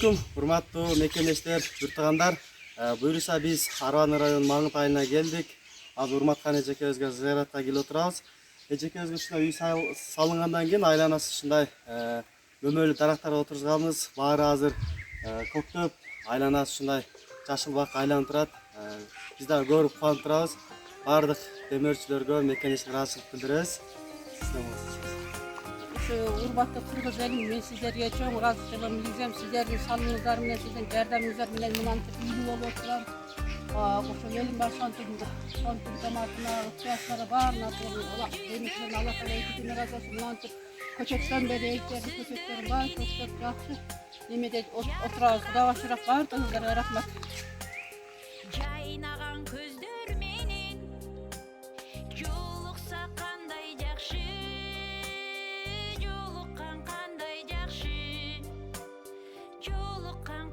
алейкум, урматтуу мекемештер, журттугандар. Буюрса биз Арбаны районунун Маңыт айылына келдик. Азыр урматкан эжекебизге зыяратка келип отурабыз. Эжекебизге ушундай үй салынгандан кийин айланасы ушундай мөмөлүү дарактарга отургузганбыз. Баары азыр көктөп, айланасы ушундай жашыл бакка айланып турат. Биз дагы көрүп кубанып турабыз. Бардык демөөрчүлөргө, мекенечилерге ачык билдиребиз. Урматтуу кыргыз элим, мен сиздерге чоң ыраазычылыгымды билдирем. Сиздердин салымыңыздар менен, сиздердин жардамыңыздар менен мынантип үй болуп отурам. Ошо элим башкантын жамаатына, ыктыярчыларга баарына демекчилерин Алла Таала эки күн ыраазы болсун. Мынантип көчөттөн бери эйтерди, көчөттөрүн баары токтоп жакшы немеде отурабыз. Кудай башырак баардыгыңыздарга рахмат. Жайнаган көздөр менен жолукса кандай жакшы, жолуккан кандай жакшы, жолуккан